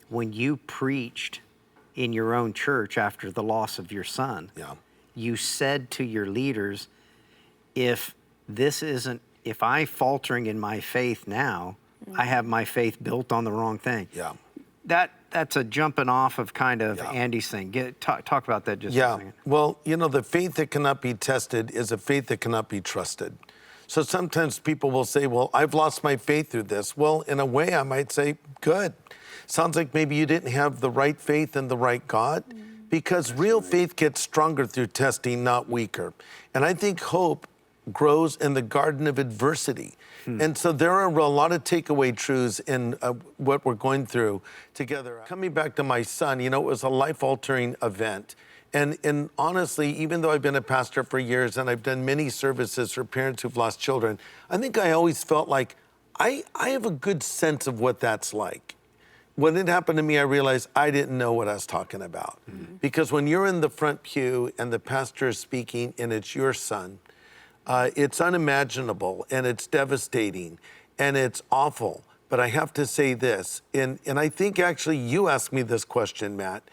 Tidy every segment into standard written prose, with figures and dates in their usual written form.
when you preached in your own church after the loss of your son, you said to your leaders, if I faltering in my faith now, I have my faith built on the wrong thing. That's a jumping off of kind of Andy's thing. Talk about that just a second. Well, you know, the faith that cannot be tested is a faith that cannot be trusted. So sometimes people will say, well, I've lost my faith through this. Well, in a way, I might say, good. Sounds like maybe you didn't have the right faith in the right God, because real faith gets stronger through testing, not weaker. And I think hope grows in the garden of adversity. And so there are a lot of takeaway truths in what we're going through together. Coming back to my son, you know, it was a life-altering event. And honestly, even though I've been a pastor for years and I've done many services for parents who've lost children, I think I always felt like I have a good sense of what that's like. When it happened to me, I realized I didn't know what I was talking about. Because when you're in the front pew and the pastor is speaking and it's your son, it's unimaginable and it's devastating and it's awful. But I have to say this, and I think actually you asked me this question, Matt.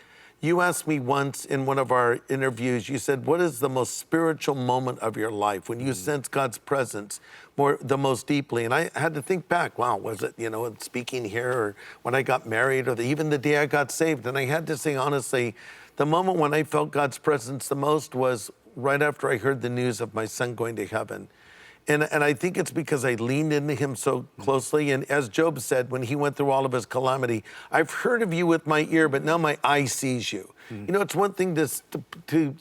You asked me once in one of our interviews, you said, what is the most spiritual moment of your life when you sense God's presence the most deeply? And I had to think back, wow, was it, you know, speaking here or when I got married or even the day I got saved? And I had to say, honestly, the moment when I felt God's presence the most was right after I heard the news of my son going to heaven. And I think it's because I leaned into him so closely. And as Job said, when he went through all of his calamity, I've heard of you with my ear, but now my eye sees you. You know, it's one thing to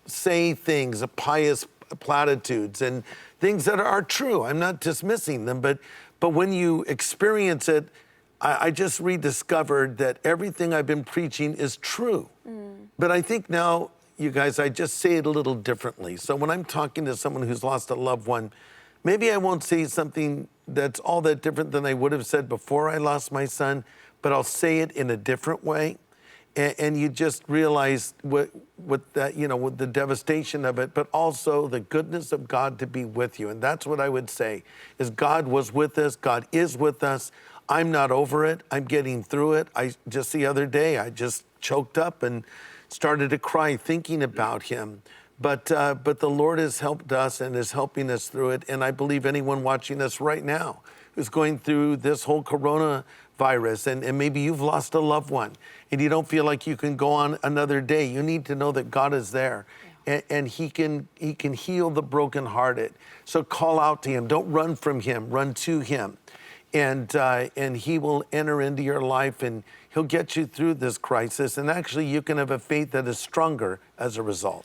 say things, pious platitudes and things that are true. I'm not dismissing them, but when you experience it, I just rediscovered that everything I've been preaching is true. But I think now, you guys, I just say it a little differently. So when I'm talking to someone who's lost a loved one, maybe I won't say something that's all that different than I would have said before I lost my son, but I'll say it in a different way. And you just realize what that, you know, with the devastation of it, but also the goodness of God to be with you. And that's what I would say, is God was with us, God is with us. I'm not over it, I'm getting through it. Just the other day, I just choked up and started to cry thinking about him. But the Lord has helped us and is helping us through it. And I believe anyone watching us right now who's going through this whole coronavirus, and maybe you've lost a loved one and you don't feel like you can go on another day, you need to know that God is there. And he can heal the brokenhearted. So call out to him. Don't run from him. Run to him. And he will enter into your life and he'll get you through this crisis. And actually, you can have a faith that is stronger as a result.